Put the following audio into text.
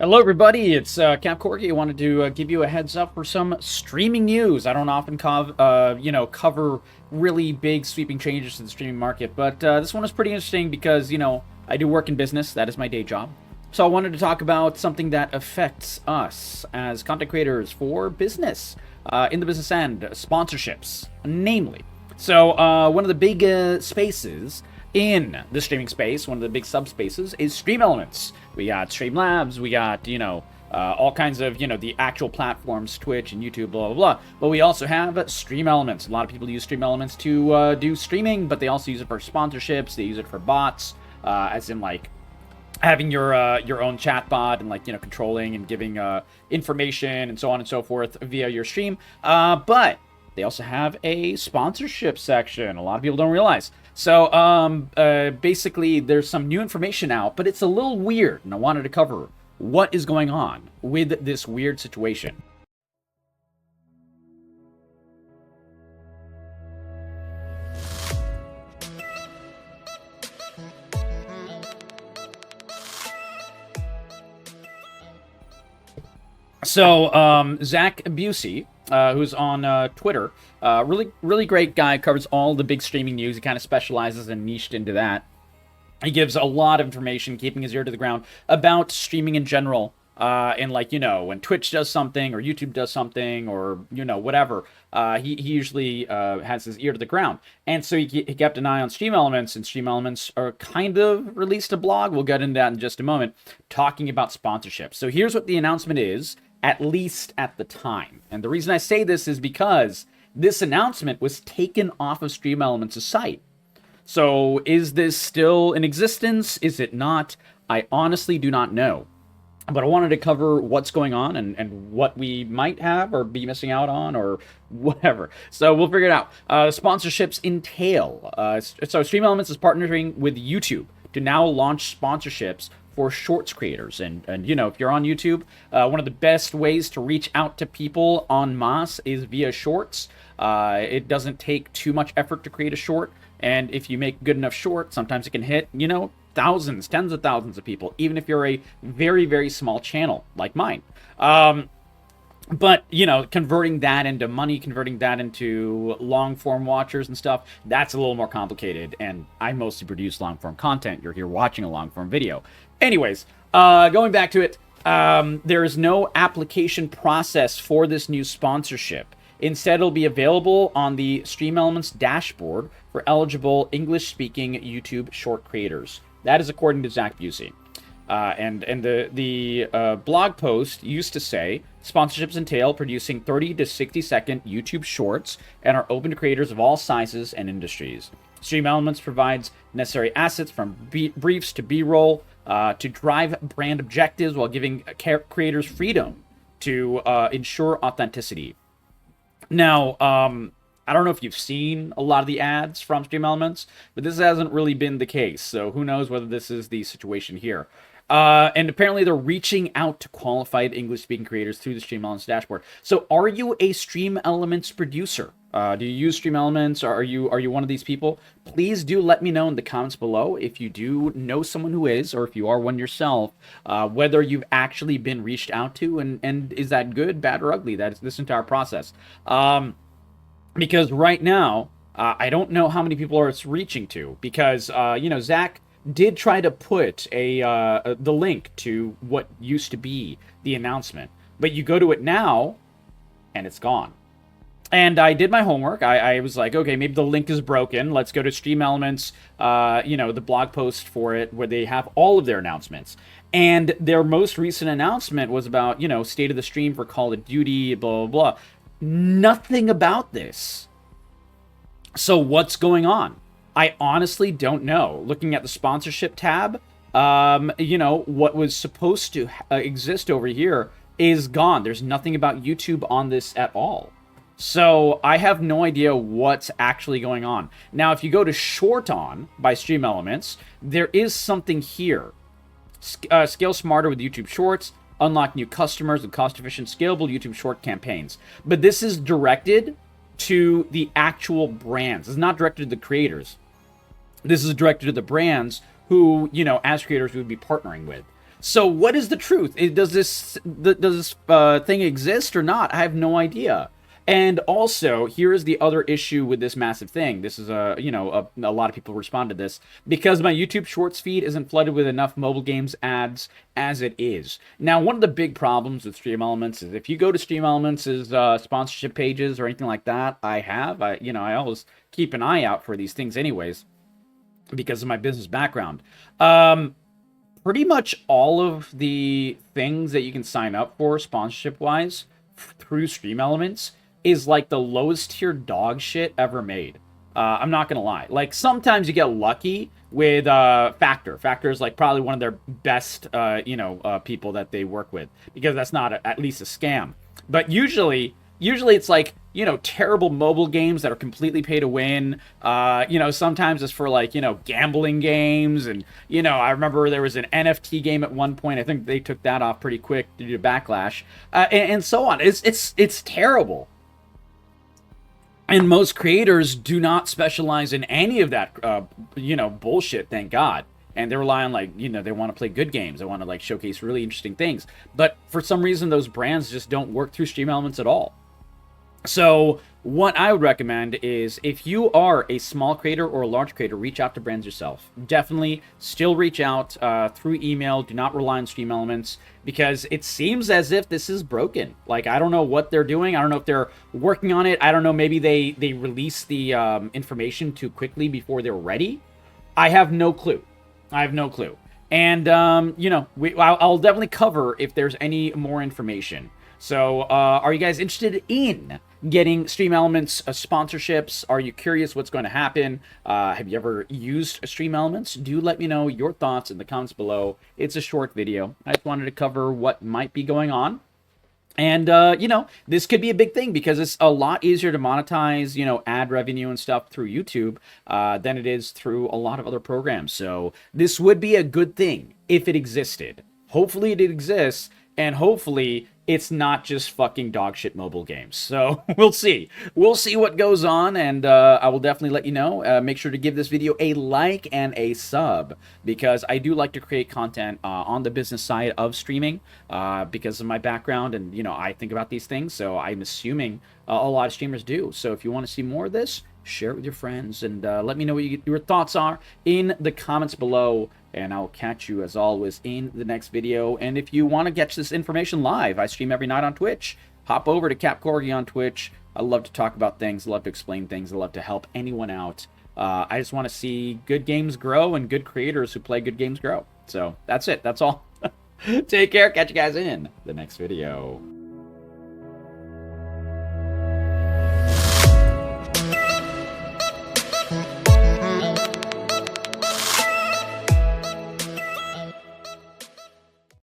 Hello, everybody. It's CapCorgi. I wanted to give you a heads up for some streaming news. I don't often cover really big sweeping changes to the streaming market, but this one is pretty interesting because I do work in business. That is my day job. So I wanted to talk about something that affects us as content creators for business, in the business end, sponsorships, namely. So one of the big spaces in the streaming space, one of the big subspaces, is Stream Elements. We got Streamlabs, we got, all kinds of, the actual platforms, Twitch and YouTube, blah, blah, blah. But we also have Stream Elements. A lot of people use Stream Elements to do streaming, but they also use it for sponsorships. They use it for bots, as in, like, having your own chatbot and, like, controlling and giving information and so on and so forth via your stream. But they also have a sponsorship section. A lot of people don't realize. So, basically, there's some new information out, but it's a little weird, and I wanted to cover what is going on with this weird situation. So, Zach Busey, who's on Twitter, really great guy, covers all the big streaming news. He kind of specializes and niched into that. He gives a lot of information, keeping his ear to the ground about streaming in general. And like, when Twitch does something or YouTube does something or, whatever, he usually has his ear to the ground. And so he kept an eye on Stream Elements, and Stream Elements are kind of released a blog. We'll get into that in just a moment, talking about sponsorship. So here's what the announcement is, at least at the time. And the reason I say this is because this announcement was taken off of Stream Elements' site. So is this still in existence? Is it not? I honestly do not know. But I wanted to cover what's going on and what we might have or be missing out on or whatever. So we'll figure it out. Sponsorships entail. So Stream Elements is partnering with YouTube to now launch sponsorships for shorts creators. And if you're on YouTube, one of the best ways to reach out to people en masse is via shorts. It doesn't take too much effort to create a short. And if you make good enough short, sometimes it can hit, thousands, tens of thousands of people, even if you're a very, very small channel like mine. But, converting that into money, converting that into long-form watchers and stuff, that's a little more complicated. And I mostly produce long-form content. You're here watching a long-form video. Anyways, going back to it, there is no application process for this new sponsorship. Instead, it'll be available on the Stream Elements dashboard for eligible English-speaking YouTube short creators. That is according to Zach Busey. And the blog post used to say, sponsorships entail producing 30 to 60-second YouTube shorts and are open to creators of all sizes and industries. Stream Elements provides necessary assets from briefs to B-roll to drive brand objectives while giving creators freedom to ensure authenticity. Now, I don't know if you've seen a lot of the ads from Stream Elements, but this hasn't really been the case. So who knows whether this is the situation here. And apparently they're reaching out to qualified English-speaking creators through the Stream Elements dashboard. So are you a Stream Elements producer? Do you use Stream Elements? Are you one of these people? Please do let me know in the comments below if you do know someone who is, or if you are one yourself, whether you've actually been reached out to, and is that good, bad, or ugly? That is this entire process. Because right now, I don't know how many people it's reaching to, because Zach did try to put the link to what used to be the announcement, but you go to it now, and it's gone. And I did my homework. I was like, okay, maybe the link is broken. Let's go to Stream Elements, the blog post for it, where they have all of their announcements. And their most recent announcement was about, state of the stream for Call of Duty, blah, blah, blah. Nothing about this. So what's going on? I honestly don't know. Looking at the sponsorship tab, what was supposed to exist over here is gone. There's nothing about YouTube on this at all. So I have no idea what's actually going on. Now, if you go to Short On by Stream Elements, there is something here. Scale smarter with YouTube Shorts. Unlock new customers with cost-efficient, scalable YouTube short campaigns. But this is directed to the actual brands. It's not directed to the creators. This is directed to the brands who, as creators, we would be partnering with. So what is the truth? Does this thing exist or not? I have no idea. And also, here is the other issue with this massive thing. This is a lot of people respond to this because my YouTube Shorts feed isn't flooded with enough mobile games ads as it is. Now, one of the big problems with Stream Elements is if you go to Stream Elements' sponsorship pages or anything like that, I always keep an eye out for these things anyways because of my business background. Pretty much all of the things that you can sign up for sponsorship-wise through Stream Elements is like the lowest tier dog shit ever made. I'm not gonna lie. Like sometimes you get lucky with Factor. Factor is like probably one of their best, people that they work with because that's not at least a scam. But usually it's like terrible mobile games that are completely pay to win. Sometimes it's for like gambling games, and I remember there was an NFT game at one point. I think they took that off pretty quick due to backlash, and so on. It's terrible. And most creators do not specialize in any of that, bullshit, thank God. And they rely on, they want to play good games. They want to, showcase really interesting things. But for some reason, those brands just don't work through Stream Elements at all. So what I would recommend is if you are a small creator or a large creator, reach out to brands yourself. Definitely still reach out through email. Do not rely on Stream Elements because it seems as if this is broken. Like, I don't know what they're doing. I don't know if they're working on it. I don't know. Maybe they released the information too quickly before they're ready. I have no clue. And, I'll definitely cover if there's any more information. So, are you guys interested in getting Stream Elements sponsorships? Are you curious what's going to happen? Have you ever used Stream Elements? Do let me know your thoughts in the comments below. It's a short video. I just wanted to cover what might be going on. And, this could be a big thing because it's a lot easier to monetize, ad revenue and stuff through YouTube than it is through a lot of other programs. So this would be a good thing if it existed. Hopefully it exists, and hopefully it's not just fucking dogshit mobile games. So we'll see. We'll see what goes on, and I will definitely let you know. Make sure to give this video a like and a sub because I do like to create content on the business side of streaming because of my background, and I think about these things. So I'm assuming a lot of streamers do. So if you want to see more of this, share it with your friends, and let me know what your thoughts are in the comments below. And I'll catch you, as always, in the next video. And if you want to catch this information live, I stream every night on Twitch. Hop over to CapCorgi on Twitch. I love to talk about things. I love to explain things. I love to help anyone out. I just want to see good games grow and good creators who play good games grow. So that's it. That's all. Take care. Catch you guys in the next video.